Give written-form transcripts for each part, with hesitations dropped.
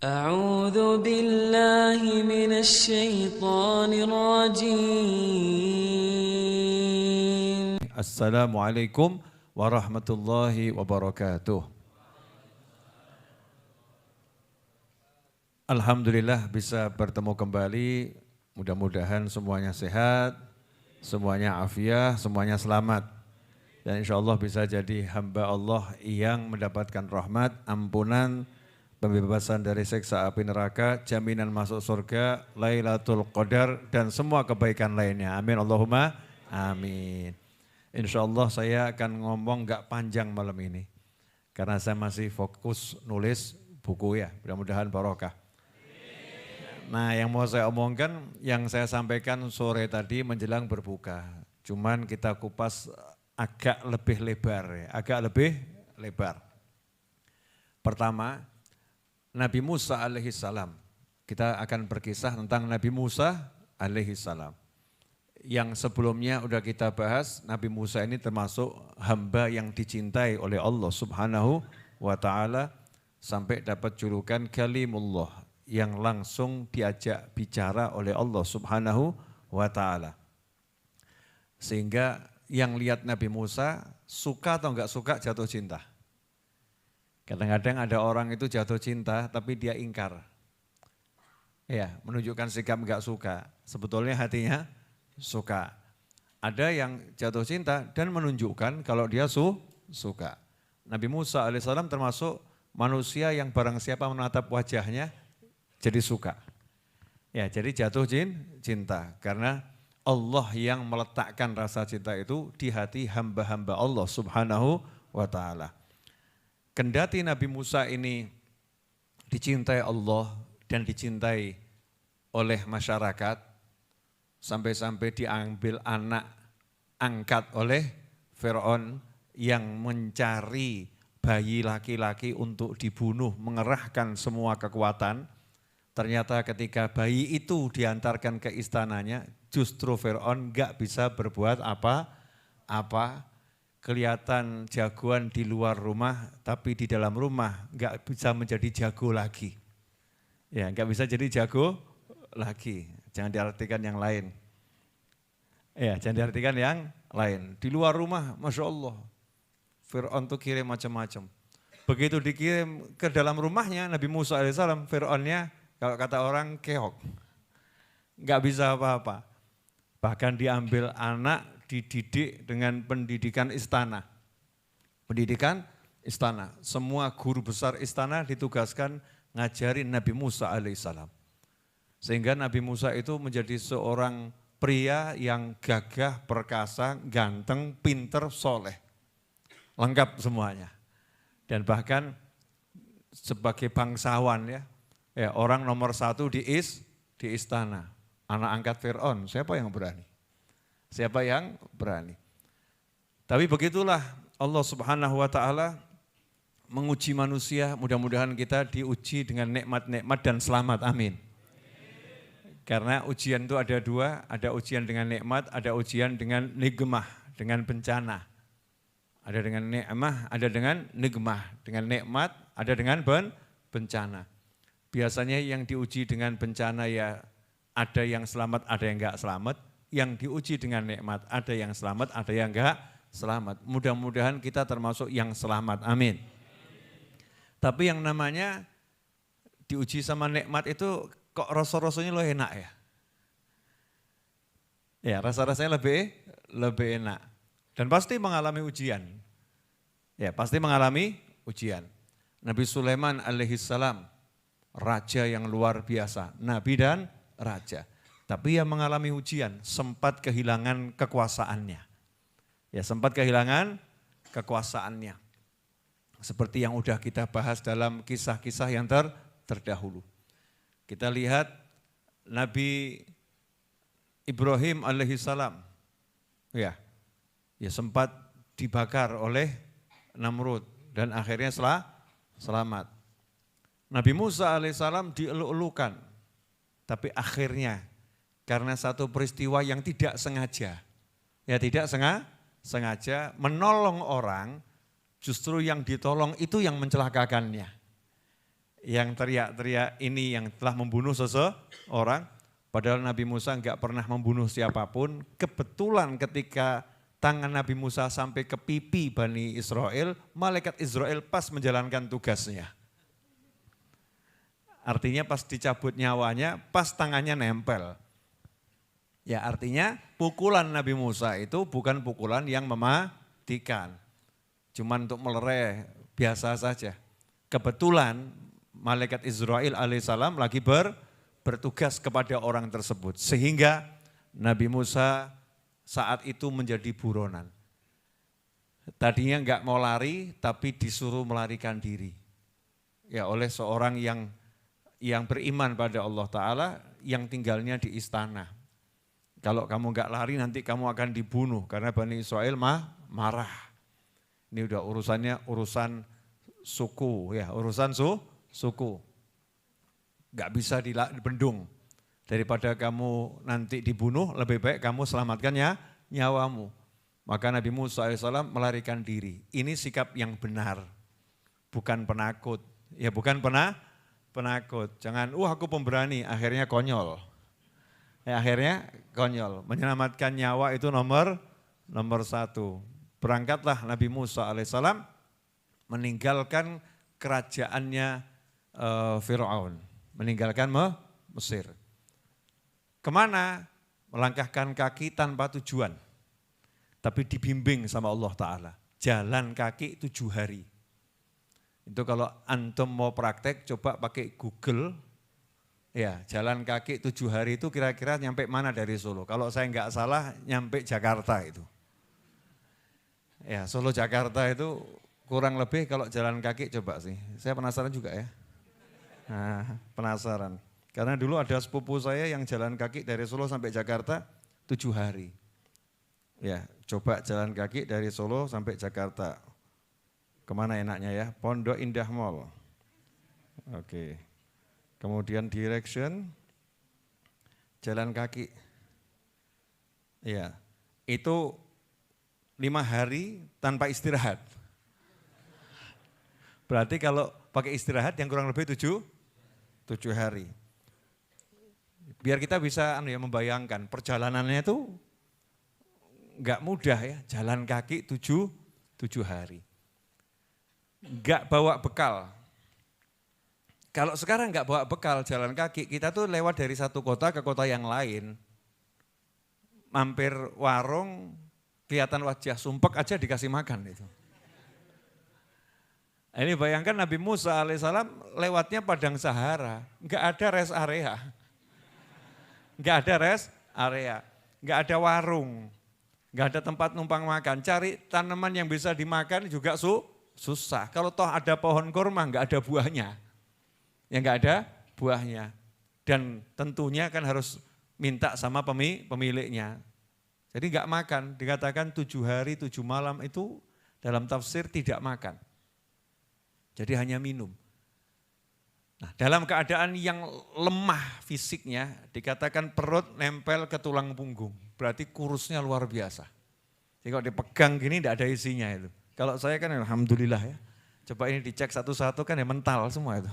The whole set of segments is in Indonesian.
أعوذ بالله من الشيطان الرجيم. Assalamualaikum warahmatullahi wabarakatuh. Alhamdulillah bisa bertemu kembali, mudah-mudahan semuanya sehat, semuanya afiah, semuanya selamat. Dan insya Allah bisa jadi hamba Allah yang mendapatkan rahmat, ampunan, pembebasan dari siksa api neraka, jaminan masuk surga, Lailatul Qadar, dan semua kebaikan lainnya. Amin Allahumma amin. Insya Allah saya akan ngomong gak panjang malam ini. Karena saya masih fokus nulis buku ya, mudah-mudahan barokah. Nah yang mau saya omongkan, yang saya sampaikan sore tadi menjelang berbuka. Cuman kita kupas agak lebih lebar ya, agak lebih lebar. Pertama, Nabi Musa alaihi salam. Kita akan berkisah tentang Nabi Musa alaihi salam. Yang sebelumnya udah kita bahas, Nabi Musa ini termasuk hamba yang dicintai oleh Allah Subhanahu wa taala sampai dapat julukan Kalimullah yang langsung diajak bicara oleh Allah Subhanahu wa taala. Sehingga yang lihat Nabi Musa suka atau enggak suka jatuh cinta. Kadang-kadang ada orang itu jatuh cinta tapi dia ingkar. Ya, menunjukkan sikap enggak suka. Sebetulnya hatinya suka. Ada yang jatuh cinta dan menunjukkan kalau dia suka. Nabi Musa alaihissalam termasuk manusia yang barang siapa menatap wajahnya jadi suka. Ya, jadi jatuh cinta karena Allah yang meletakkan rasa cinta itu di hati hamba-hamba Allah Subhanahu wa taala. Kendati Nabi Musa ini dicintai Allah dan dicintai oleh masyarakat, sampai-sampai diambil anak angkat oleh Firaun yang mencari bayi laki-laki untuk dibunuh, mengerahkan semua kekuatan. Ternyata ketika bayi itu diantarkan ke istananya, justru Firaun enggak bisa berbuat apa-apa. Kelihatan jagoan di luar rumah, tapi di dalam rumah enggak bisa menjadi jago lagi. Ya, enggak bisa jadi jago lagi. Jangan diartikan yang lain. Ya, jangan diartikan yang lain. Di luar rumah, Masya Allah, Fir'aun tuh kirim macam-macam. Begitu dikirim ke dalam rumahnya Nabi Musa alaihissalam, Fir'aunnya kalau kata orang keok. Enggak bisa apa-apa. Bahkan diambil anak, dididik dengan pendidikan istana. Pendidikan istana. Semua guru besar istana ditugaskan ngajarin Nabi Musa alaihissalam. Sehingga Nabi Musa itu menjadi seorang pria yang gagah, perkasa, ganteng, pinter, soleh. Lengkap semuanya. Dan bahkan sebagai bangsawan ya orang nomor satu di istana. Anak angkat Fir'aun, siapa yang berani? Siapa yang berani? Tapi begitulah Allah Subhanahu wa taala menguji manusia, mudah-mudahan kita diuji dengan nikmat-nikmat dan selamat, amin. Karena ujian itu ada dua, ada ujian dengan nikmat, ada ujian dengan nikmah, dengan bencana. Ada dengan nikmah, ada dengan nikmah. Dengan nikmat, ada dengan bencana. Biasanya yang diuji dengan bencana ya ada yang selamat, ada yang enggak selamat. Yang diuji dengan nikmat, ada yang selamat, ada yang enggak selamat. Mudah-mudahan kita termasuk yang selamat, amin. Tapi yang namanya diuji sama nikmat itu kok rasa-rasanya lo enak ya? Ya rasa-rasanya lebih enak. Dan pasti mengalami ujian. Ya pasti mengalami ujian. Nabi Sulaiman alaihissalam, raja yang luar biasa, nabi dan raja. Tapi ia mengalami ujian, sempat kehilangan kekuasaannya. Ya sempat kehilangan kekuasaannya. Seperti yang udah kita bahas dalam kisah-kisah yang terdahulu. Kita lihat Nabi Ibrahim alaihissalam, ya sempat dibakar oleh Namrud dan akhirnya selamat. Nabi Musa alaihissalam dieluk-elukan, tapi akhirnya karena satu peristiwa yang tidak sengaja, sengaja menolong orang, justru yang ditolong itu yang mencelakakannya. yang teriak-teriak ini yang telah membunuh seseorang, padahal Nabi Musa enggak pernah membunuh siapapun. Kebetulan ketika tangan Nabi Musa sampai ke pipi Bani Israel, malaikat Israel pas menjalankan tugasnya. Artinya pas dicabut nyawanya, pas tangannya nempel. Ya artinya pukulan Nabi Musa itu bukan pukulan yang mematikan. Cuman untuk melereh, biasa saja. Kebetulan malaikat Israel alaihissalam lagi bertugas kepada orang tersebut. Sehingga Nabi Musa saat itu menjadi buronan. Tadinya enggak mau lari tapi disuruh melarikan diri. Ya oleh seorang yang beriman pada Allah Ta'ala yang tinggalnya di istana. Kalau kamu enggak lari nanti kamu akan dibunuh karena Bani Israel marah. Ini udah urusan suku ya, urusan suku. Enggak bisa dibendung. Daripada kamu nanti dibunuh, lebih baik kamu selamatkan nyawamu. Maka Nabi Musa AS melarikan diri. Ini sikap yang benar, bukan penakut. Ya bukan penakut. Jangan, aku pemberani, akhirnya konyol. Akhirnya konyol. Menyelamatkan nyawa itu nomor satu. Berangkatlah Nabi Musa alaihissalam meninggalkan kerajaannya Fir'aun. Meninggalkan Mesir. Kemana? Melangkahkan kaki tanpa tujuan. Tapi dibimbing sama Allah Ta'ala. Jalan kaki 7 hari. Itu kalau antum mau praktek coba pakai Google. Ya, jalan kaki 7 hari itu kira-kira nyampe mana dari Solo? Kalau saya enggak salah nyampe Jakarta itu. Ya, Solo Jakarta itu kurang lebih kalau jalan kaki coba sih. Saya penasaran juga ya. Nah, penasaran. Karena dulu ada sepupu saya yang jalan kaki dari Solo sampai Jakarta 7 hari. Ya, coba jalan kaki dari Solo sampai Jakarta. Kemana enaknya ya? Pondok Indah Mall. Oke. Kemudian direction, jalan kaki. Ya, itu 5 hari tanpa istirahat. Berarti kalau pakai istirahat yang kurang lebih 7 hari. Biar kita bisa membayangkan perjalanannya itu enggak mudah ya, jalan kaki 7 hari. Enggak bawa bekal. Kalau sekarang enggak bawa bekal jalan kaki, kita tuh lewat dari satu kota ke kota yang lain. Mampir warung, kelihatan wajah sumpek aja dikasih makan itu. Ini bayangkan Nabi Musa alaihissalam lewatnya padang Sahara, enggak ada rest area. Enggak ada rest area, enggak ada warung, enggak ada tempat numpang makan. Cari tanaman yang bisa dimakan juga susah. Kalau toh ada pohon kurma enggak ada buahnya. Ya enggak ada buahnya. Dan tentunya kan harus minta sama pemiliknya. Jadi enggak makan, dikatakan 7 hari 7 malam itu dalam tafsir tidak makan. Jadi hanya minum. Nah, dalam keadaan yang lemah fisiknya, dikatakan perut nempel ke tulang punggung. Berarti kurusnya luar biasa. Jadi kalau dipegang gini tidak ada isinya itu. Kalau saya kan alhamdulillah ya. Coba ini dicek satu-satu kan ya mental semua itu.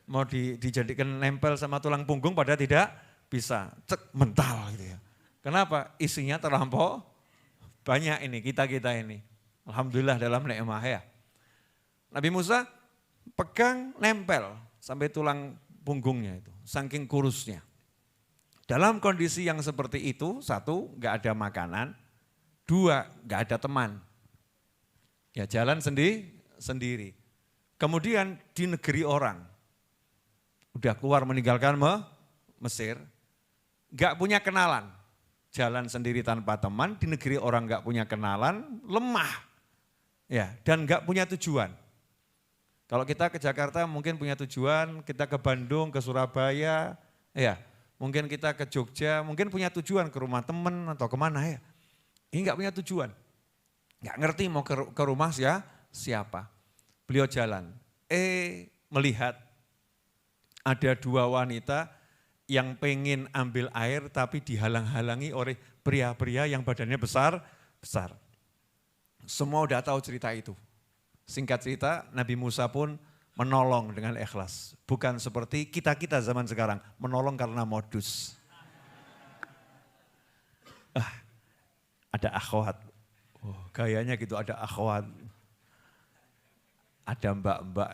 Mau dijadikan nempel sama tulang punggung pada tidak bisa. Cek mental gitu ya. Kenapa? Isinya terlampau banyak ini, kita-kita ini. Alhamdulillah dalam nikmah ya. Nabi Musa pegang nempel sampai tulang punggungnya itu, saking kurusnya. Dalam kondisi yang seperti itu, 1, enggak ada makanan, 2, enggak ada teman. Ya jalan sendiri. Kemudian di negeri orang, udah keluar meninggalkan Mesir, enggak punya kenalan. Jalan sendiri tanpa teman, di negeri orang enggak punya kenalan, lemah. Ya, dan enggak punya tujuan. Kalau kita ke Jakarta mungkin punya tujuan, kita ke Bandung, ke Surabaya, ya mungkin kita ke Jogja, mungkin punya tujuan ke rumah teman atau kemana ya. Ini enggak punya tujuan, enggak ngerti mau ke rumah siapa. Beliau jalan, melihat ada 2 wanita yang pengen ambil air tapi dihalang-halangi oleh pria-pria yang badannya besar. Semua udah tahu cerita itu. Singkat cerita, Nabi Musa pun menolong dengan ikhlas. Bukan seperti kita-kita zaman sekarang, menolong karena modus. Ada akhwat, gayanya gitu ada akhwat. Ada mbak-mbak,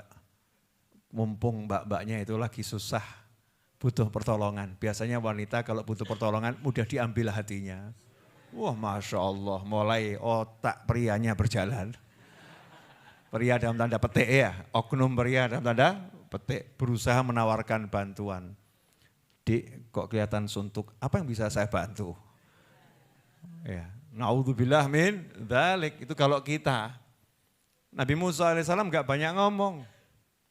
mumpung mbak-mbaknya itu lagi susah, butuh pertolongan. Biasanya wanita kalau butuh pertolongan mudah diambil hatinya. Wah Masya Allah, mulai otak prianya berjalan. Pria dalam tanda petik ya, oknum pria dalam tanda petik berusaha menawarkan bantuan. Dik, kok kelihatan suntuk, apa yang bisa saya bantu? Ya, naudzubillah min dzalik, itu kalau kita. Nabi Musa alaihissalam gak banyak ngomong,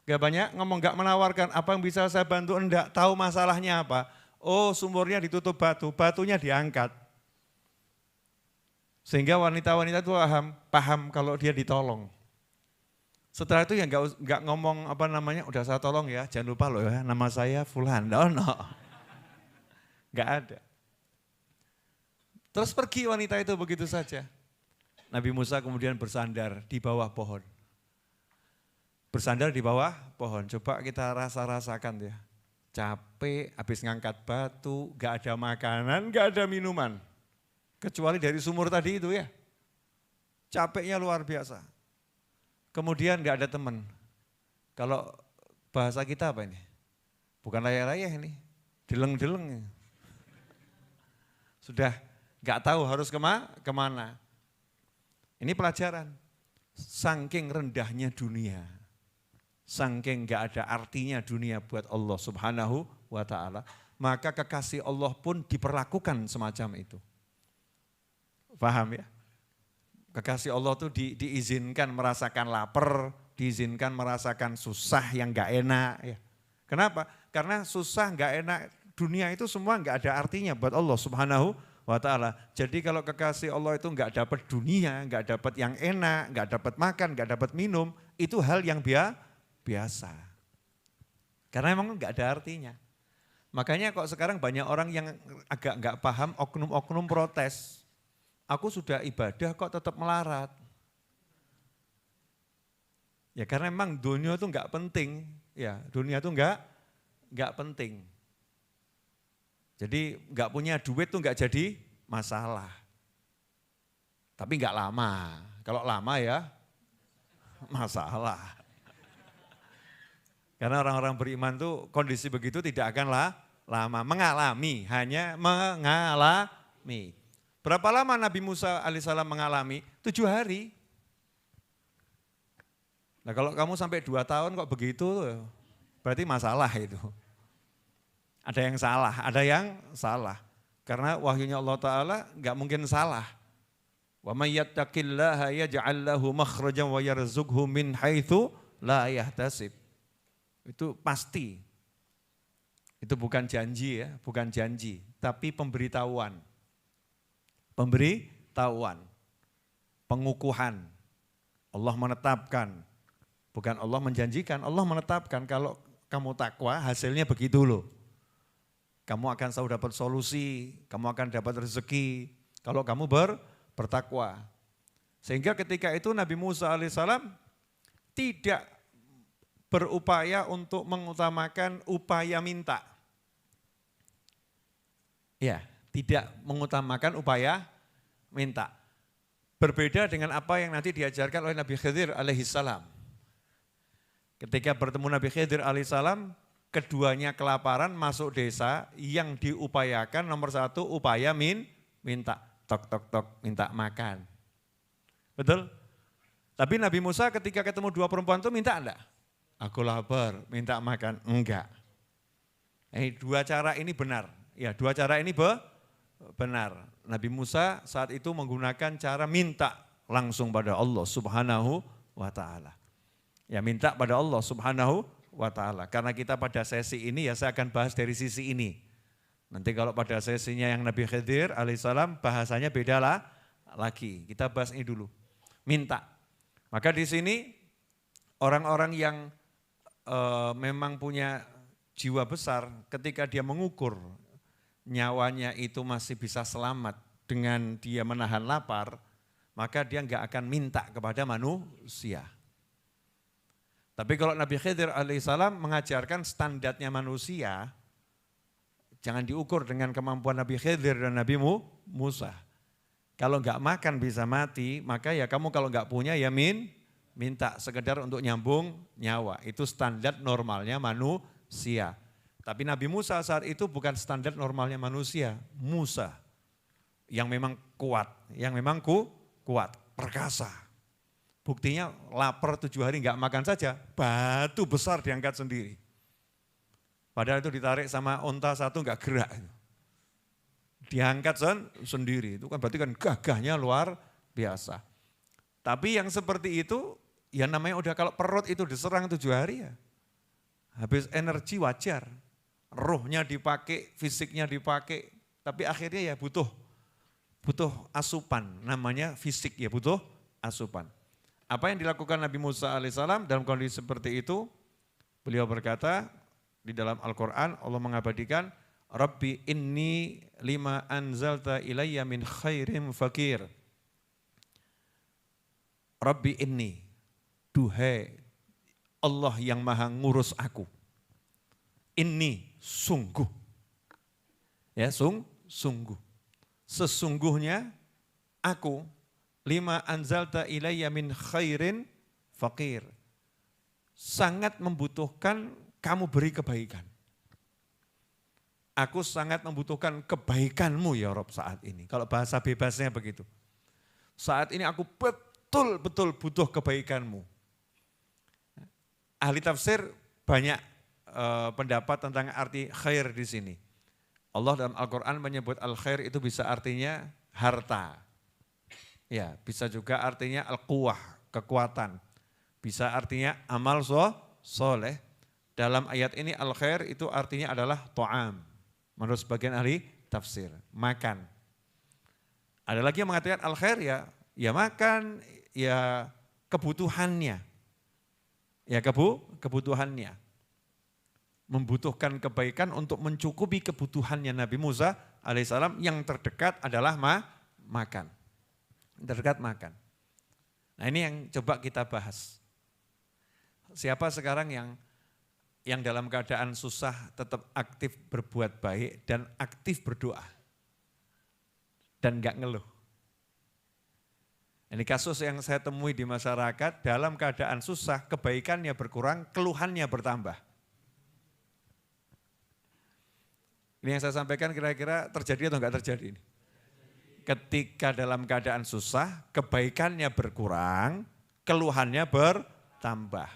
gak menawarkan apa yang bisa saya bantu, enggak, tahu masalahnya apa. Oh sumurnya ditutup batu, batunya diangkat. Sehingga wanita-wanita itu paham kalau dia ditolong. Setelah itu ya nggak ngomong apa namanya, udah saya tolong ya, jangan lupa loh ya, nama saya Fulan, no. Nggak ada. Terus pergi wanita itu begitu saja. Nabi Musa kemudian bersandar di bawah pohon. Bersandar di bawah pohon, coba kita rasakan ya. Capek, habis ngangkat batu, nggak ada makanan, nggak ada minuman. Kecuali dari sumur tadi itu ya. Capeknya luar biasa. Kemudian nggak ada teman. Kalau bahasa kita apa ini? Bukan raya-raya ini, deleng-deleng. Sudah nggak tahu harus kemana. Ini pelajaran. Saking rendahnya dunia, saking nggak ada artinya dunia buat Allah Subhanahu wa Ta'ala, maka kekasih Allah pun diperlakukan semacam itu. Paham ya? Kekasih Allah tuh diizinkan merasakan lapar, diizinkan merasakan susah yang gak enak. Ya. Kenapa? Karena susah gak enak, dunia itu semua gak ada artinya buat Allah Subhanahu wa Ta'ala. Jadi kalau kekasih Allah itu gak dapat dunia, gak dapat yang enak, gak dapat makan, gak dapat minum, itu hal yang biasa. Karena memang gak ada artinya. Makanya kok sekarang banyak orang yang agak gak paham, oknum-oknum protes. Aku sudah ibadah kok tetap melarat. Ya karena memang dunia itu enggak penting. Ya dunia itu enggak penting. Jadi enggak punya duit itu enggak jadi masalah. Tapi enggak lama. Kalau lama ya masalah. Karena orang-orang beriman tuh kondisi begitu tidak akan lama. Hanya mengalami. Berapa lama Nabi Musa alaihissalam mengalami? 7 hari. Nah kalau kamu sampai 2 tahun kok begitu, berarti masalah itu. Ada yang salah. Karena wahyunya Allah Ta'ala enggak mungkin salah. Wa may yattaqillaha yaj'al lahu makhrajan wa yarzuqhu min haitsu la yahtasib. Itu pasti. Itu bukan janji ya, bukan janji, tapi pemberitahuan. Pengukuhan. Allah menetapkan, bukan Allah menjanjikan, Allah menetapkan kalau kamu takwa hasilnya begitu loh. Kamu akan selalu dapat solusi, kamu akan dapat rezeki kalau kamu bertakwa. Sehingga ketika itu Nabi Musa alaihissalam tidak berupaya untuk mengutamakan upaya minta. Ya. Tidak mengutamakan upaya minta. Berbeda dengan apa yang nanti diajarkan oleh Nabi Khidir alaihissalam. Ketika bertemu Nabi Khidir alaihissalam, keduanya kelaparan masuk desa, yang diupayakan nomor 1 upaya minta. Tok, minta makan. Betul? Tapi Nabi Musa ketika ketemu 2 perempuan itu minta enggak? Aku lapar, minta makan. Enggak. 2 cara ini benar. Ya 2 cara ini benar. Nabi Musa saat itu menggunakan cara minta langsung pada Allah Subhanahu wa Ta'ala. Ya minta pada Allah Subhanahu wa Ta'ala. Karena kita pada sesi ini ya saya akan bahas dari sisi ini. Nanti kalau pada sesinya yang Nabi Khidir alaihissalam bahasanya beda lagi. Kita bahas ini dulu. Minta. Maka di sini orang-orang yang memang punya jiwa besar ketika dia mengukur nyawanya itu masih bisa selamat dengan dia menahan lapar, maka dia enggak akan minta kepada manusia. Tapi kalau Nabi Khidir alaihissalam mengajarkan standarnya manusia, jangan diukur dengan kemampuan Nabi Khidir dan Nabi Musa. Kalau enggak makan bisa mati, maka ya kamu kalau enggak punya ya minta sekedar untuk nyambung nyawa. Itu standar normalnya manusia. Tapi Nabi Musa saat itu bukan standar normalnya manusia. Musa yang memang kuat, kuat, perkasa. Buktinya lapar 7 hari enggak makan saja, batu besar diangkat sendiri. Padahal itu ditarik sama onta satu enggak gerak. Diangkat sendiri, itu kan berarti kan gagahnya luar biasa. Tapi yang seperti itu, ya namanya udah kalau perut itu diserang 7 hari ya, habis energi wajar. Rohnya dipakai, fisiknya dipakai, tapi akhirnya ya butuh asupan, namanya fisik ya butuh asupan. Apa yang dilakukan Nabi Musa alaihissalam dalam kondisi seperti itu, beliau berkata di dalam Al-Quran, Allah mengabadikan, Rabbi inni lima anzalta ilayya min khairim fakir. Rabbi inni, duhai Allah yang maha ngurus aku. Inni, sungguh. Ya, sungguh. Sesungguhnya aku lima anzalta ilayya min khairin fakir. Sangat membutuhkan kamu beri kebaikan. Aku sangat membutuhkan kebaikanmu ya Rob saat ini. Kalau bahasa bebasnya begitu. Saat ini aku betul-betul butuh kebaikanmu. Ahli tafsir banyak pendapat tentang arti khair di sini. Allah dalam Al-Quran menyebut al-khair itu bisa artinya harta. Ya, bisa juga artinya al-quwah, kekuatan. Bisa artinya amal soleh. Dalam ayat ini al-khair itu artinya adalah to'am. Menurut sebagian ahli tafsir, makan. Ada lagi yang mengatakan al-khair ya makan, ya kebutuhannya. Ya kebutuhannya. Membutuhkan kebaikan untuk mencukupi kebutuhannya Nabi Musa alaihissalam, yang terdekat adalah makan. Terdekat makan. Nah ini yang coba kita bahas. Siapa sekarang yang dalam keadaan susah tetap aktif berbuat baik dan aktif berdoa. Dan enggak ngeluh. Ini kasus yang saya temui di masyarakat, dalam keadaan susah kebaikannya berkurang, keluhannya bertambah. Ini yang saya sampaikan kira-kira terjadi atau enggak terjadi ini? Ketika dalam keadaan susah, kebaikannya berkurang, keluhannya bertambah.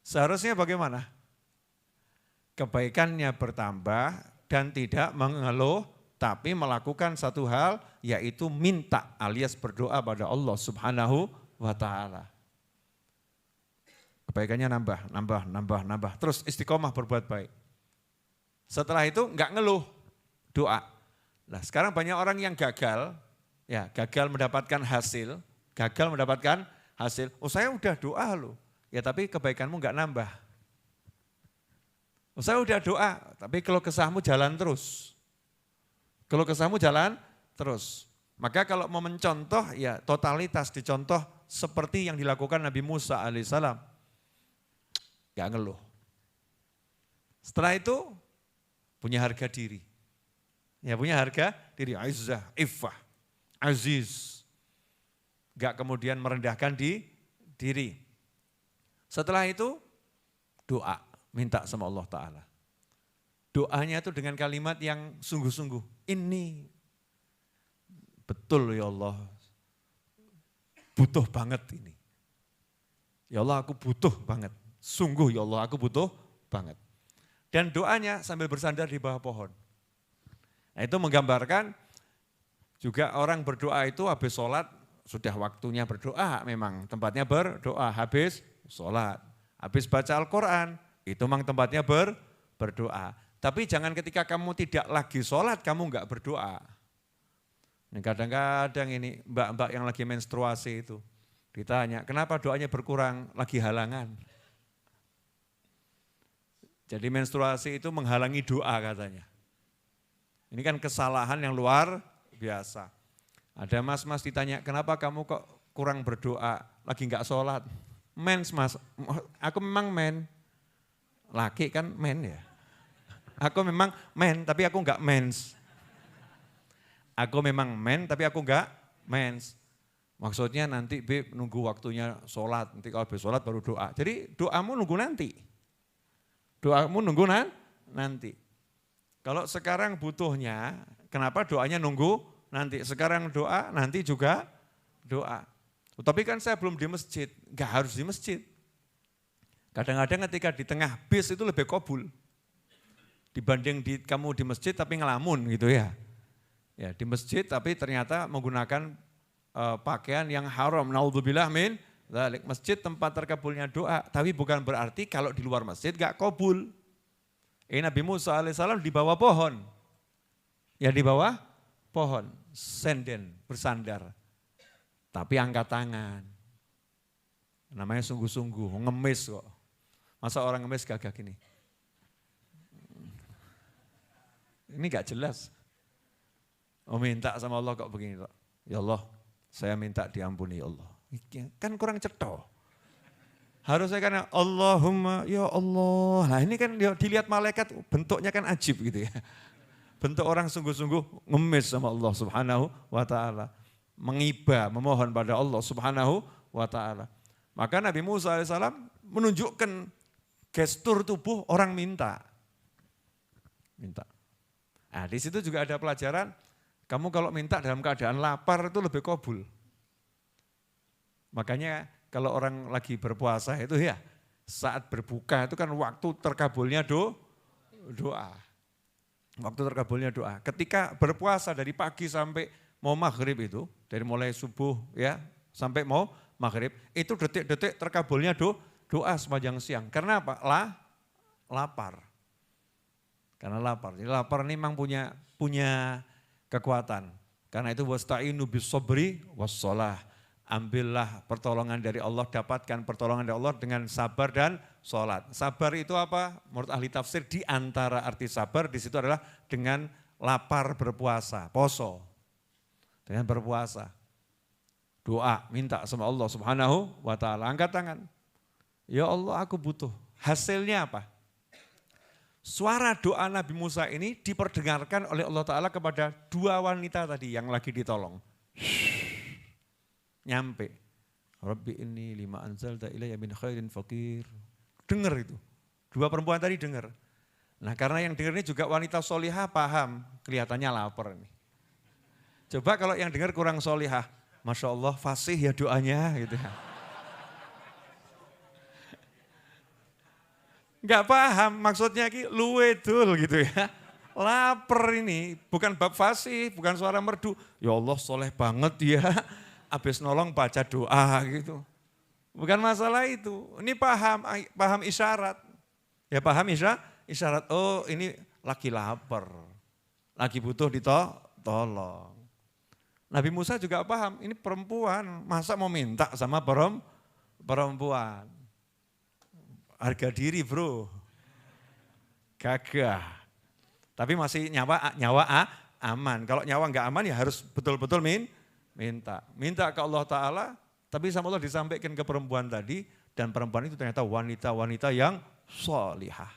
Seharusnya bagaimana? Kebaikannya bertambah dan tidak mengeluh, tapi melakukan satu hal, yaitu minta alias berdoa pada Allah Subhanahu wa ta'ala. Kebaikannya nambah, terus istiqomah berbuat baik. Setelah itu enggak ngeluh, doa. Nah sekarang banyak orang yang gagal mendapatkan hasil, oh saya udah doa loh, ya tapi kebaikanmu enggak nambah. Oh, saya udah doa, tapi kalau kesahmu jalan terus. Maka kalau mau mencontoh, ya totalitas dicontoh seperti yang dilakukan Nabi Musa alaihissalam. Enggak ngeluh. Setelah itu, punya harga diri. Ya punya harga diri, izzah, iffah, aziz. Enggak kemudian merendahkan diri. Setelah itu doa, minta sama Allah Ta'ala. Doanya itu dengan kalimat yang sungguh-sungguh. Ini betul ya Allah, butuh banget ini. Ya Allah aku butuh banget, sungguh ya Allah aku butuh banget. Dan doanya sambil bersandar di bawah pohon. Nah itu menggambarkan juga orang berdoa itu habis sholat, sudah waktunya berdoa memang, tempatnya berdoa, habis sholat. Habis baca Al-Quran, itu memang tempatnya berdoa. Tapi jangan ketika kamu tidak lagi sholat, kamu enggak berdoa. Ini kadang-kadang ini mbak-mbak yang lagi menstruasi itu, ditanya kenapa doanya berkurang, lagi halangan. Jadi menstruasi itu menghalangi doa katanya. Ini kan kesalahan yang luar biasa. Ada mas-mas ditanya, kenapa kamu kok kurang berdoa, lagi enggak sholat? Mens mas, aku memang men. Laki kan men ya. Aku memang men tapi aku enggak mens. Aku memang men tapi aku enggak mens. Maksudnya nanti Beb nunggu waktunya sholat, nanti kalau habis sholat baru doa. Jadi doamu nunggu nanti. Doamu nunggu nanti. Kalau sekarang butuhnya, kenapa doanya nunggu nanti? Sekarang doa, nanti juga doa. Tapi kan saya belum di masjid, enggak harus di masjid. Kadang-kadang ketika di tengah bis itu lebih kabul. Dibanding kamu di masjid tapi ngelamun gitu ya. Ya di masjid tapi ternyata menggunakan pakaian yang haram. Naudzubillah min dzalik. Masjid tempat terkabulnya doa. Tapi bukan berarti kalau di luar masjid enggak kabul. Nabi Musa alaihissalam di bawah pohon. Ya di bawah pohon. Senden, bersandar. Tapi angkat tangan. Namanya sungguh-sungguh, ngemis kok. Masa orang ngemis gagah gini? Ini gak jelas. Oh minta sama Allah kok begini. Ya Allah, saya minta diampuni ya Allah. Kan kurang cetok. Harusnya kan Allahumma ya Allah. Nah ini kan dilihat malaikat bentuknya kan ajib gitu ya. Bentuk orang sungguh-sungguh ngemis sama Allah subhanahu wa ta'ala. Mengiba, memohon pada Allah subhanahu wa ta'ala. Maka Nabi Musa alaihissalam menunjukkan gestur tubuh orang minta. Minta. Nah di situ juga ada pelajaran, kamu kalau minta dalam keadaan lapar itu lebih kabul. Makanya kalau orang lagi berpuasa itu ya, saat berbuka itu kan waktu terkabulnya doa. Waktu terkabulnya doa. Ketika berpuasa dari pagi sampai mau maghrib itu, dari mulai subuh ya sampai mau maghrib, itu detik-detik terkabulnya doa sepanjang siang. Karena apa? Lapar. Karena lapar. Jadi lapar ini memang punya kekuatan. Karena itu wasta'inu bis-sabri was-shalah. Ambillah pertolongan dari Allah, dapatkan pertolongan dari Allah dengan sabar dan sholat. Sabar itu apa? Menurut ahli tafsir di antara arti sabar di situ adalah dengan lapar berpuasa, poso. Dengan berpuasa. Doa, minta sama Allah subhanahu wa ta'ala. Angkat tangan. Ya Allah aku butuh. Hasilnya apa? Suara doa Nabi Musa ini diperdengarkan oleh Allah Ta'ala kepada dua wanita tadi yang lagi ditolong. Nyampe. Rabbi inni lima anzalta ilayya min khairin fakir. Dengar itu. Dua perempuan tadi dengar. Nah karena yang dengar ini juga wanita solihah paham. Kelihatannya lapar nih. Coba kalau yang dengar kurang solihah. Masya Allah fasih ya doanya gitu ya. Enggak paham maksudnya luwe dul gitu ya. Lapar ini, bukan bab fasih, bukan suara merdu. Ya Allah soleh banget ya, habis nolong baca doa gitu. Bukan masalah itu, ini paham isyarat. Ya paham isyarat, oh ini lagi lapar, lagi butuh ditolong. Nabi Musa juga paham, ini perempuan, masa mau minta sama perempuan. Harga diri bro, gagah. Tapi masih nyawa aman. Kalau nyawa enggak aman ya harus betul-betul minta. Minta ke Allah Ta'ala, tapi sama Allah disampaikan ke perempuan tadi, dan perempuan itu ternyata wanita-wanita yang sholihah.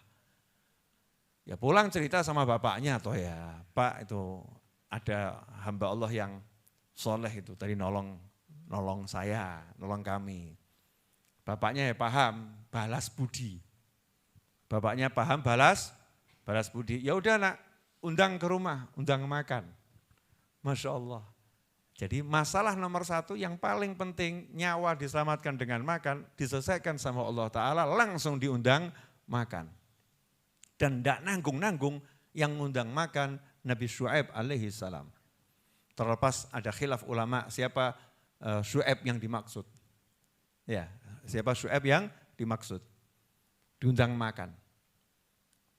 Ya pulang cerita sama bapaknya atau ya, Pak itu ada hamba Allah yang soleh itu tadi nolong saya, nolong kami. Bapaknya ya paham, balas budi. Bapaknya paham balas budi. Ya udah nak, undang ke rumah, undang makan. Masya Allah. Jadi masalah nomor satu yang paling penting nyawa diselamatkan dengan makan, diselesaikan sama Allah Ta'ala langsung diundang makan. Dan tidak nanggung-nanggung yang ngundang makan Nabi Syuaib alaihi salam. Terlepas ada khilaf ulama siapa Syuaib yang dimaksud. Ya, siapa Syuaib yang dimaksud. Diundang makan.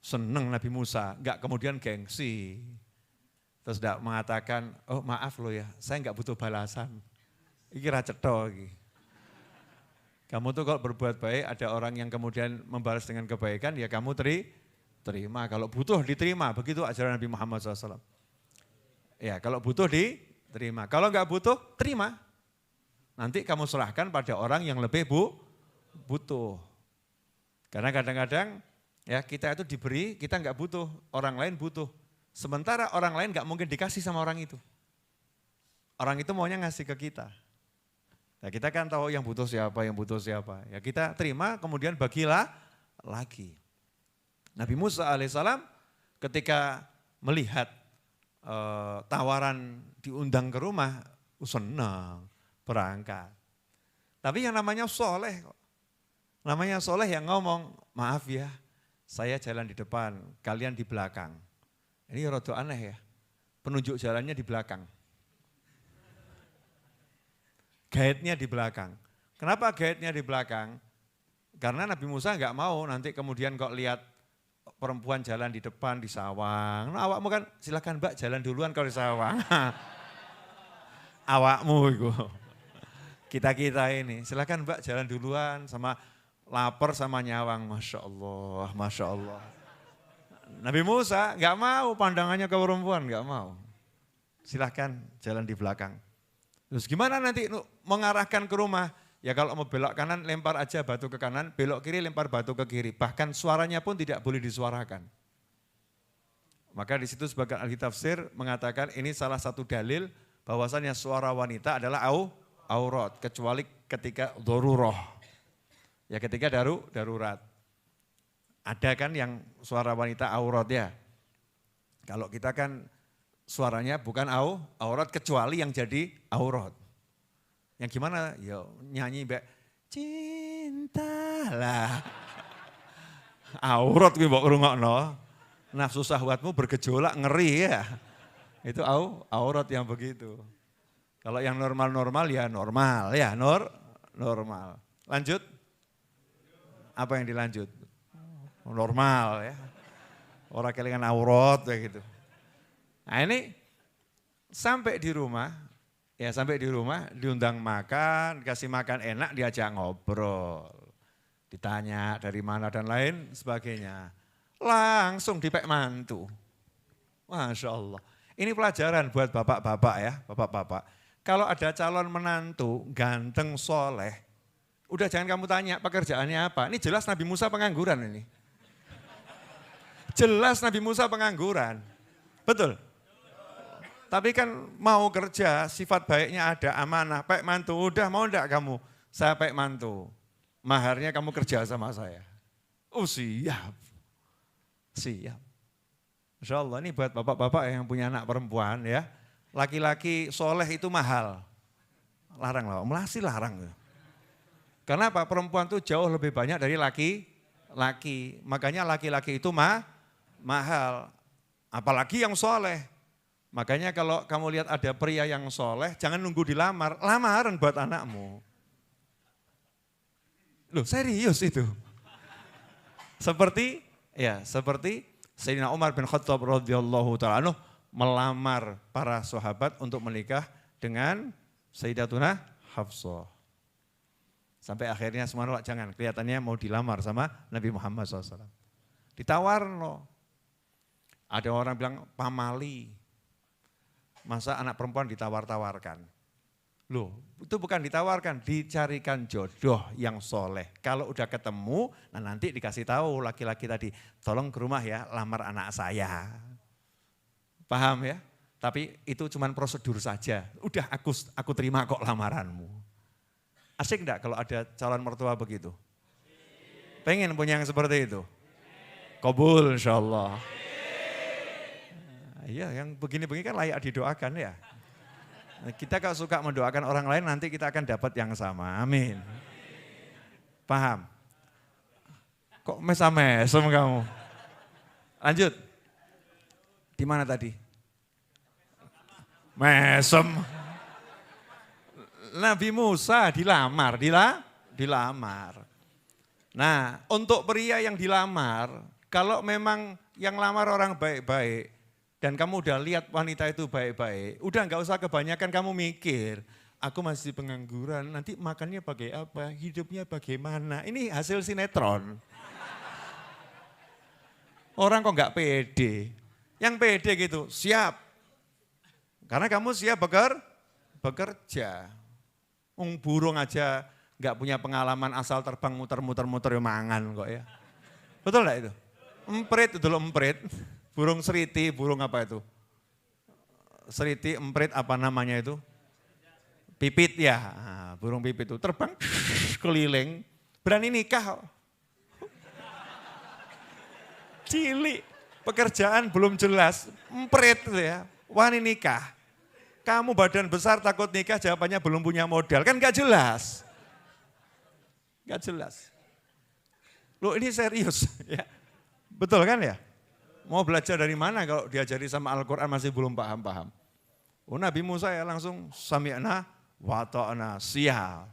Seneng Nabi Musa, enggak kemudian gengsi. Terus enggak mengatakan, oh maaf loh ya, saya enggak butuh balasan. Iki ra cetha iki. Kamu tuh kalau berbuat baik, ada orang yang kemudian membalas dengan kebaikan, ya kamu terima. Kalau butuh diterima, begitu ajaran Nabi Muhammad SAW. Ya kalau butuh diterima, kalau enggak butuh terima. Nanti kamu serahkan pada orang yang lebih butuh. Karena kadang-kadang ya kita itu diberi, kita nggak butuh, orang lain butuh. Sementara orang lain nggak mungkin dikasih sama orang itu. Orang itu maunya ngasih ke kita. Nah kita kan tahu yang butuh siapa, yang butuh siapa. Ya kita terima kemudian bagilah lagi. Nabi Musa alaihissalam ketika melihat tawaran diundang ke rumah, senang, berangkat. Tapi yang namanya soleh kok. Namanya soleh yang ngomong, maaf ya, saya jalan di depan, kalian di belakang. Ini rada aneh ya, penunjuk jalannya di belakang. Guide-nya di belakang. Kenapa guide-nya di belakang? Karena Nabi Musa enggak mau nanti kemudian kok lihat perempuan jalan di depan di sawang. Nah, awakmu kan silakan Mbak jalan duluan kalau di sawang. Awakmu itu. Kita-kita ini, silakan Mbak jalan duluan sama lapar sama nyawang. Masya Allah, Masya Allah. Nabi Musa enggak mau pandangannya ke perempuan, enggak mau. Silahkan jalan di belakang. Terus gimana nanti mengarahkan ke rumah? Ya kalau mau belok kanan lempar aja batu ke kanan, belok kiri lempar batu ke kiri. Bahkan suaranya pun tidak boleh disuarakan. Maka di situ sebagian ahli tafsir mengatakan ini salah satu dalil bahwasannya suara wanita adalah aurat. Kecuali ketika daruroh. Ya ketika darurat. Ada kan yang suara wanita aurat ya. Kalau kita kan suaranya bukan aurat kecuali yang jadi aurat. Yang gimana? Ya nyanyi mbak cinta lah. Aurat kuwi mbok rungokno. Nafsu syahwatmu bergejolak ngeri ya. Itu aurat yang begitu. Kalau yang normal-normal ya normal ya normal. Lanjut. Apa yang dilanjut? Normal ya. Orang kelingan aurat kayak gitu. Nah ini sampai di rumah, ya sampai di rumah diundang makan, dikasih makan enak, diajak ngobrol. Ditanya dari mana dan lain sebagainya. Langsung dipek mantu. Masya Allah. Ini pelajaran buat bapak-bapak ya, bapak-bapak. Kalau ada calon menantu ganteng soleh, udah jangan kamu tanya pekerjaannya apa. Ini jelas Nabi Musa pengangguran ini. Jelas Nabi Musa pengangguran. Betul? Tapi kan mau kerja, sifat baiknya ada, amanah, pek mantu. Udah mau enggak kamu? Saya pek mantu. Maharnya kamu kerja sama saya. Oh siap. Siap. Insya Allah ini buat bapak-bapak yang punya anak perempuan ya. Laki-laki soleh itu mahal. Larang lah, melasi larang. Karena apa? Perempuan itu jauh lebih banyak dari laki-laki. Makanya laki-laki itu mahal. Apalagi yang soleh. Makanya kalau kamu lihat ada pria yang soleh, jangan nunggu dilamar. Lamaran buat anakmu. Loh serius itu. Seperti Sayyidina Umar bin Khattab radhiyallahu ta'ala anhu melamar para sahabat untuk menikah dengan Sayyidatuna Hafsah. Sampai akhirnya semua nolak, jangan, kelihatannya mau dilamar sama Nabi Muhammad SAW. Ditawar loh. Ada orang bilang pamali. Masa anak perempuan ditawar-tawarkan. Loh itu bukan ditawarkan, dicarikan jodoh yang soleh. Kalau udah ketemu, nah nanti dikasih tahu laki-laki tadi, tolong ke rumah ya lamar anak saya. Paham ya? Tapi itu cuma prosedur saja. Udah aku terima kok lamaranmu. Asik enggak kalau ada calon mertua begitu? Pengen punya yang seperti itu? Qabul insyaallah. Iya yang begini-begini kan layak didoakan ya. Kita kalau suka mendoakan orang lain nanti kita akan dapat yang sama. Amin. Paham? Kok mesam-mesem kamu? Lanjut. Di mana tadi? Mesem. Nabi Musa dilamar. Nah untuk pria yang dilamar, kalau memang yang lamar orang baik-baik, dan kamu udah lihat wanita itu baik-baik, udah nggak usah kebanyakan kamu mikir, aku masih pengangguran, nanti makannya pakai apa, hidupnya bagaimana, ini hasil sinetron. Orang kok nggak pede, yang pede gitu, siap. Karena kamu siap bekerja. Burung aja nggak punya pengalaman asal terbang muter-muter ya mangan kok ya. Betul enggak itu? Emprit itu loh emprit. Burung seriti, burung apa itu? Seriti, emprit apa namanya itu? Pipit ya, nah, burung pipit itu terbang keliling, berani nikah. Cilik, pekerjaan belum jelas, emprit ya, wani nikah. Kamu badan besar takut nikah, jawabannya belum punya modal, kan gak jelas. Gak jelas. Loh ini serius ya, betul kan ya? Mau belajar dari mana kalau diajari sama Al-Quran masih belum paham-paham. Oh, Nabi Musa ya langsung sami'na wa ta'na, siap,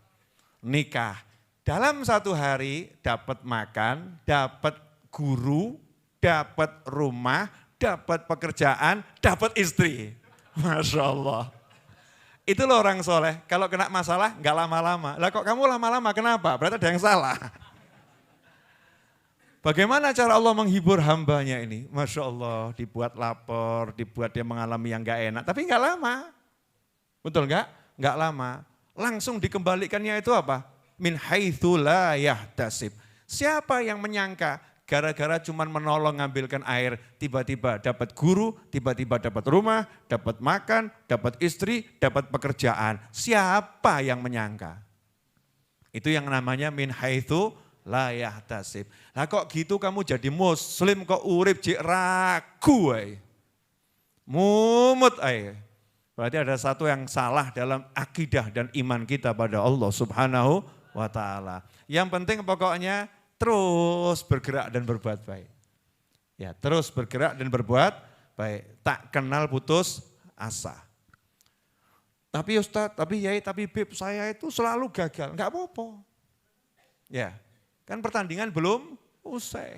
nikah. Dalam satu hari dapat makan, dapat guru, dapat rumah, dapat pekerjaan, dapat istri. Masya Allah. Itu loh orang soleh, kalau kena masalah nggak lama-lama. Lah kok kamu lama-lama kenapa? Berarti ada yang salah. Bagaimana cara Allah menghibur hambanya ini? Masya Allah, dibuat lapor, dibuat dia mengalami yang gak enak, tapi gak lama. Betul gak? Gak lama. Langsung dikembalikannya itu apa? Min haitsu la yahtasib. Siapa yang menyangka gara-gara cuman menolong ngambilkan air, tiba-tiba dapat guru, tiba-tiba dapat rumah, dapat makan, dapat istri, dapat pekerjaan. Siapa yang menyangka? Itu yang namanya min haitsu la yahtasib. Lah kok gitu kamu jadi muslim kok urip jek ragu ae. Mumut ae. Berarti ada satu yang salah dalam akidah dan iman kita pada Allah Subhanahu wa taala. Yang penting pokoknya terus bergerak dan berbuat baik. Ya, terus bergerak dan berbuat baik. Tak kenal putus asa. Tapi Ustadz, tapi Yai, tapi Bib, saya itu selalu gagal. Enggak apa-apa. Ya. Kan pertandingan belum usai.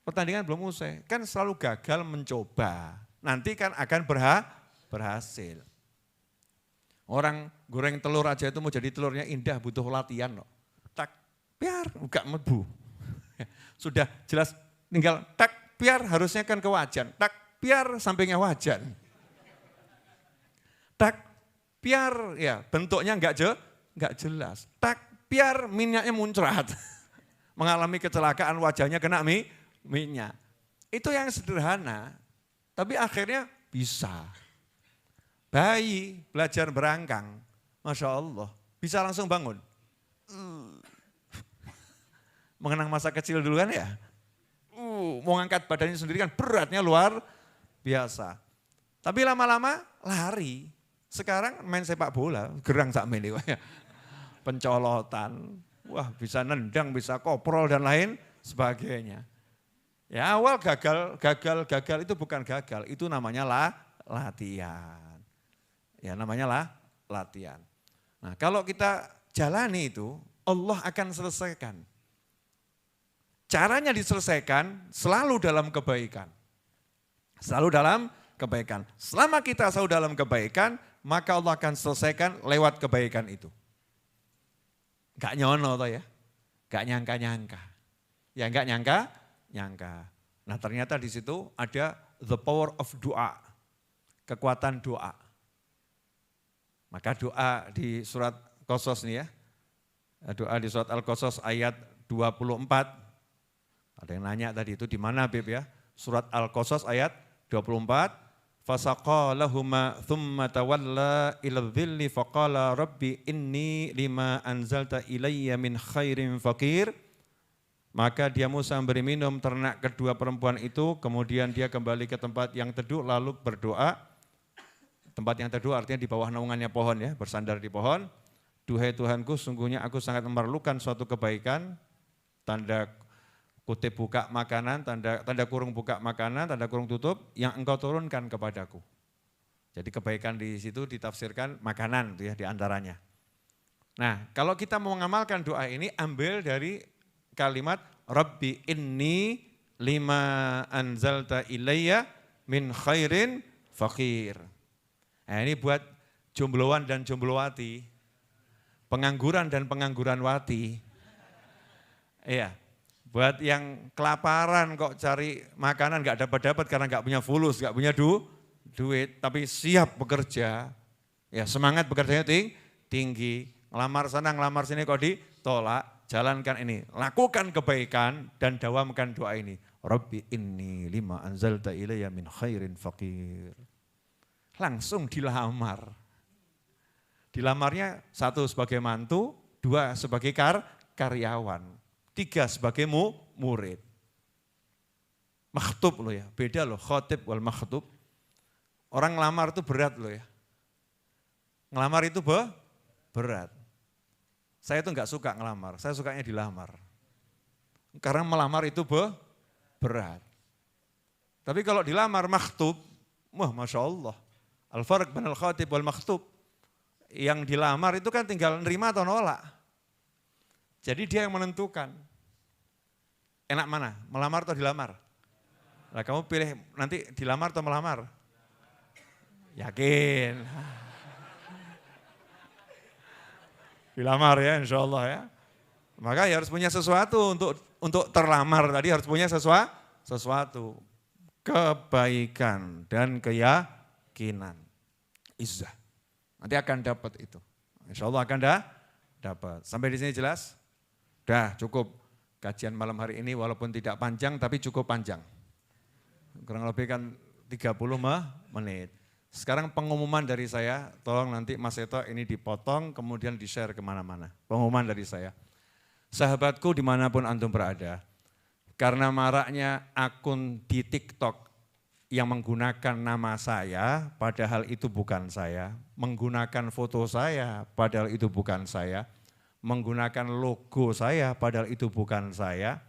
Pertandingan belum usai. Kan selalu gagal mencoba. Nanti kan akan berhasil. Orang goreng telur aja itu mau jadi telurnya indah butuh latihan loh. Tak, biar enggak mebu. Sudah jelas tinggal tak, biar harusnya kan ke wajan. Tak, biar sampingnya wajan. Tak, biar ya bentuknya enggak jelas. Tak, biar minyaknya muncrat. Mengalami kecelakaan wajahnya kena minyak. Itu yang sederhana, tapi akhirnya bisa. Bayi belajar berangkang, Masya Allah, bisa langsung bangun. Mengenang masa kecil dulu kan ya. Mau ngangkat badannya sendiri kan beratnya luar biasa. Tapi lama-lama lari. Sekarang main sepak bola, gerang sak mene ya. Pencolotan, wah bisa nendang, bisa koprol dan lain sebagainya. Ya awal gagal itu bukan gagal, itu namanya latihan. Ya namanya latihan. Nah kalau kita jalani itu, Allah akan selesaikan. Caranya diselesaikan selalu dalam kebaikan. Selalu dalam kebaikan. Selama kita selalu dalam kebaikan, maka Allah akan selesaikan lewat kebaikan itu. Gak nyono toh ya, gak nyangka-nyangka. Ya gak nyangka. Nah ternyata di situ ada the power of doa, kekuatan doa. Maka doa di surat Qasas nih ya, doa di surat Al-Qasas ayat 24. Ada yang nanya tadi itu di mana Bib ya? Surat Al-Qasas ayat 24. Fasaqalahuma thumma tawalla ila dhilli faqala rabbi inni lima anzalta ilayya min khairin faqir. Maka dia Musa memberi minum ternak kedua perempuan itu, kemudian dia kembali ke tempat yang teduh lalu berdoa. Tempat yang teduh artinya di bawah naungannya pohon ya, bersandar di pohon. Duhai Tuhanku, sungguhnya aku sangat memerlukan suatu kebaikan. Tanda kutip buka makanan, tanda kurung buka makanan, tanda kurung tutup, yang engkau turunkan kepadaku. Jadi kebaikan di situ ditafsirkan makanan ya di antaranya. Nah kalau kita mau mengamalkan doa ini, ambil dari kalimat Rabbi inni lima anzalta ilayya min khairin faqir. Nah ini buat jombloan dan jomblowati, pengangguran dan pengangguran wati. Iya. Buat yang kelaparan kok cari makanan gak dapat-dapat karena gak punya fulus, gak punya duit, tapi siap bekerja, ya semangat bekerjanya tinggi, Ngelamar sana, ngelamar sini kok ditolak, jalankan ini. Lakukan kebaikan dan dawamkan doa ini. Rabbi inni lima anzalta ilayya min khairin faqir. Langsung dilamar. Dilamarnya 1 sebagai mantu, 2 sebagai karyawan, 3 sebagai murid. Makhtub loh ya, beda loh khotib wal makhtub. Orang ngelamar itu berat loh ya. Ngelamar itu berat. Saya itu enggak suka ngelamar, saya sukanya dilamar. Karena melamar itu berat. Tapi kalau dilamar makhtub, wah Masya Allah. Al-farq bainal khotib wal makhtub. Yang dilamar itu kan tinggal nerima atau nolak. Jadi dia yang menentukan. Enak mana, melamar atau dilamar? Nah kamu pilih nanti dilamar atau melamar? Yakin? Dilamar ya insya Allah ya. Maka ya harus punya sesuatu untuk terlamar tadi harus punya sesuatu. Kebaikan dan keyakinan. Izzah. Nanti akan dapat itu. Insya Allah akan dapat. Sampai di sini jelas? Dah cukup kajian malam hari ini walaupun tidak panjang tapi cukup panjang. Kurang lebih kan 30 menit. Sekarang pengumuman dari saya, tolong nanti Mas Seto ini dipotong kemudian di-share kemana-mana. Pengumuman dari saya. Sahabatku dimanapun antum berada, karena maraknya akun di TikTok yang menggunakan nama saya, padahal itu bukan saya, menggunakan foto saya, padahal itu bukan saya, menggunakan logo saya, padahal itu bukan saya,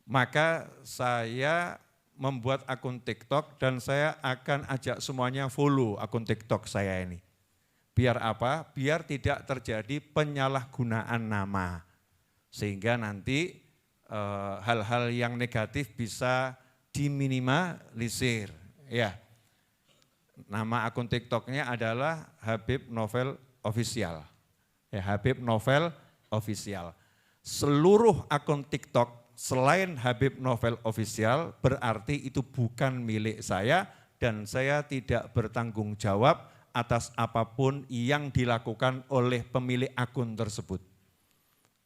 maka saya membuat akun TikTok dan saya akan ajak semuanya follow akun TikTok saya ini. Biar apa? Biar tidak terjadi penyalahgunaan nama. Sehingga nanti hal-hal yang negatif bisa diminimalisir. Ya. Nama akun TikToknya adalah Habib Novel Official. Ya, Habib Novel Official. Seluruh akun TikTok selain Habib Novel Official berarti itu bukan milik saya dan saya tidak bertanggung jawab atas apapun yang dilakukan oleh pemilik akun tersebut.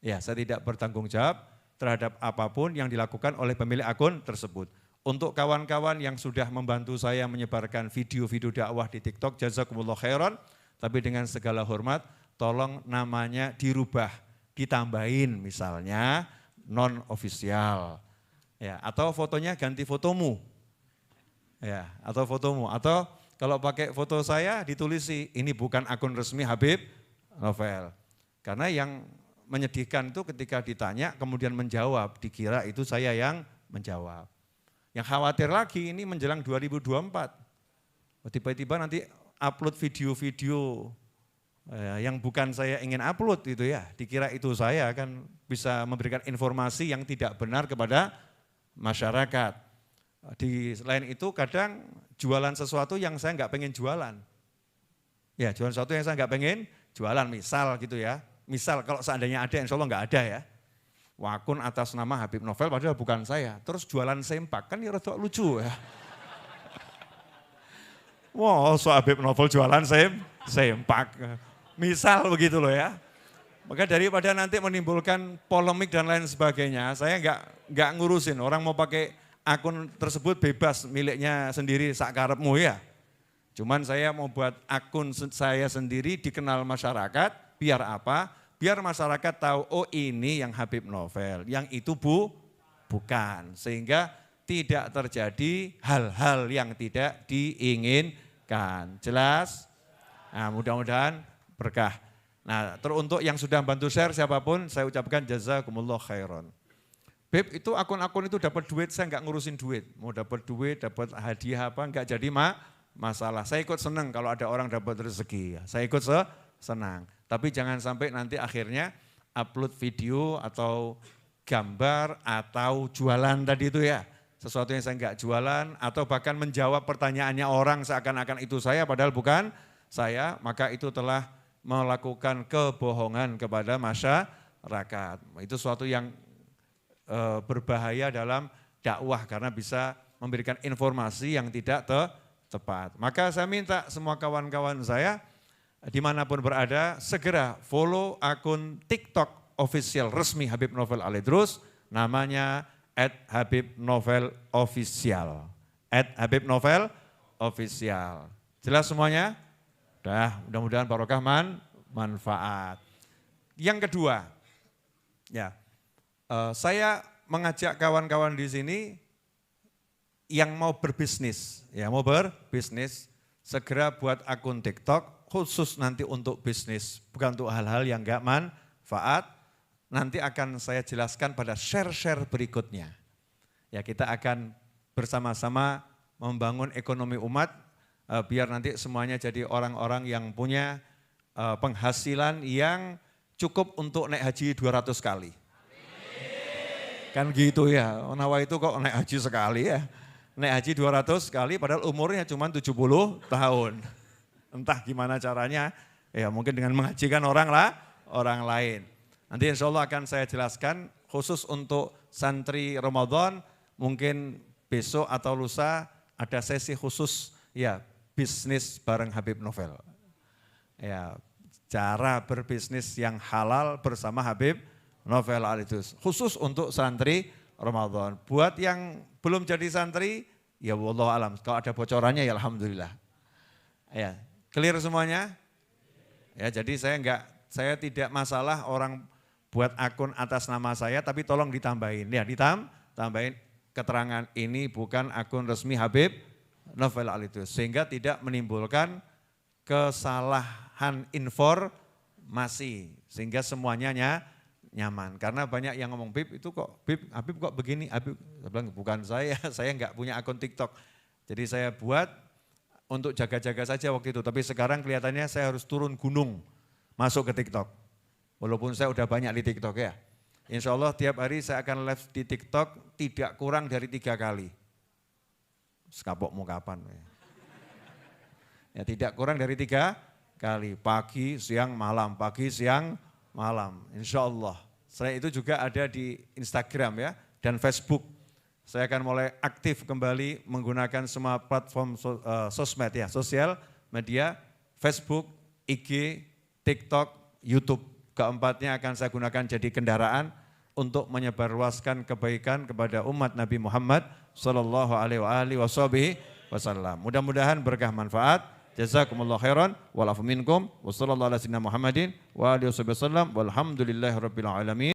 Ya, saya tidak bertanggung jawab terhadap apapun yang dilakukan oleh pemilik akun tersebut. Untuk kawan-kawan yang sudah membantu saya menyebarkan video-video dakwah di TikTok, jazakumullah khairan, tapi dengan segala hormat, tolong namanya dirubah, ditambahin misalnya, non-official, ya, atau fotonya ganti fotomu, ya, atau fotomu, atau kalau pakai foto saya ditulisi ini bukan akun resmi Habib Novel, karena yang menyedihkan itu ketika ditanya kemudian menjawab, dikira itu saya yang menjawab. Yang khawatir lagi ini menjelang 2024, tiba-tiba nanti upload video-video yang bukan saya ingin upload itu ya, dikira itu saya kan bisa memberikan informasi yang tidak benar kepada masyarakat. Di selain itu kadang jualan sesuatu yang saya nggak pengen jualan. Ya jualan sesuatu yang saya nggak pengen jualan, misal gitu ya. Misal kalau seandainya ada, insya Allah nggak ada ya. Akun atas nama Habib Novel padahal bukan saya. Terus jualan sempak, kan ya rada lucu ya. Wah, so Habib Novel jualan sempak. Misal begitu loh ya. Maka daripada nanti menimbulkan polemik dan lain sebagainya, saya nggak ngurusin. Orang mau pakai akun tersebut bebas, miliknya sendiri sakarepmu ya. Cuman saya mau buat akun saya sendiri dikenal masyarakat, biar apa? Biar masyarakat tahu, oh ini yang Habib Novel, yang itu bukan. Sehingga tidak terjadi hal-hal yang tidak diinginkan. Jelas? Nah mudah-mudahan berkah. Nah teruntuk yang sudah bantu share siapapun, saya ucapkan jazakumullah khairan. Beb itu akun-akun itu dapat duit, saya nggak ngurusin duit. Mau dapat duit, dapat hadiah apa, nggak jadi masalah. Saya ikut senang kalau ada orang dapat rezeki. Saya ikut senang. Tapi jangan sampai nanti akhirnya upload video atau gambar atau jualan tadi itu ya. Sesuatu yang saya nggak jualan atau bahkan menjawab pertanyaannya orang seakan-akan itu saya padahal bukan saya. Maka itu telah melakukan kebohongan kepada masyarakat. Itu suatu yang berbahaya dalam dakwah karena bisa memberikan informasi yang tidak tepat. Maka saya minta semua kawan-kawan saya dimanapun berada, segera follow akun TikTok official resmi Habib Novel Al-Idrus, namanya @habibnovelofficial. @habibnovelofficial. Jelas semuanya? Mudah-mudahan barokah manfaat. Yang kedua, ya, saya mengajak kawan-kawan di sini yang mau berbisnis, segera buat akun TikTok khusus nanti untuk bisnis, bukan untuk hal-hal yang enggak manfaat. Nanti akan saya jelaskan pada share-share berikutnya. Ya, kita akan bersama-sama membangun ekonomi umat, biar nanti semuanya jadi orang-orang yang punya penghasilan yang cukup untuk naik haji 200 kali. Kan gitu ya, Nawa itu kok naik haji sekali ya. Naik haji 200 kali padahal umurnya cuma 70 tahun. Entah gimana caranya, ya mungkin dengan menghajikan orang lain. Nanti insya Allah akan saya jelaskan khusus untuk santri Ramadan, mungkin besok atau lusa ada sesi khusus ya bisnis bareng Habib Novel. Ya, cara berbisnis yang halal bersama Habib Novel Al-Idrus. Khusus untuk santri Ramadan. Buat yang belum jadi santri, ya wallahu alam. Kalau ada bocorannya ya alhamdulillah. Ya, clear semuanya? Ya, jadi saya tidak masalah orang buat akun atas nama saya, tapi tolong ditambahin. Ya, tambahin keterangan ini bukan akun resmi Habib Novel Al-Idrus. Sehingga tidak menimbulkan kesalahan informasi. Sehingga semuanya nyaman. Karena banyak yang ngomong, Habib kok begini, Habib. Saya bilang bukan saya enggak punya akun TikTok. Jadi saya buat untuk jaga-jaga saja waktu itu. Tapi sekarang kelihatannya saya harus turun gunung masuk ke TikTok. Walaupun saya udah banyak di TikTok ya. Insya Allah tiap hari saya akan live di TikTok tidak kurang dari 3 kali. Sekapok mau kapan. Ya, tidak kurang dari 3 kali. Pagi, siang, malam. Pagi, siang, malam. Insya Allah. Selain itu juga ada di Instagram ya dan Facebook. Saya akan mulai aktif kembali menggunakan semua platform sosmed ya, sosial media, Facebook, IG, TikTok, YouTube. Keempatnya akan saya gunakan jadi kendaraan untuk menyebarluaskan kebaikan kepada umat Nabi Muhammad sallallahu alaihi wasallam. Mudah-mudahan berkah manfaat. Jazakumullah khairan wal afu minkum wa sallallahu ala sayyidina Muhammadin wa alihi wasallam walhamdulillahirabbil alamin.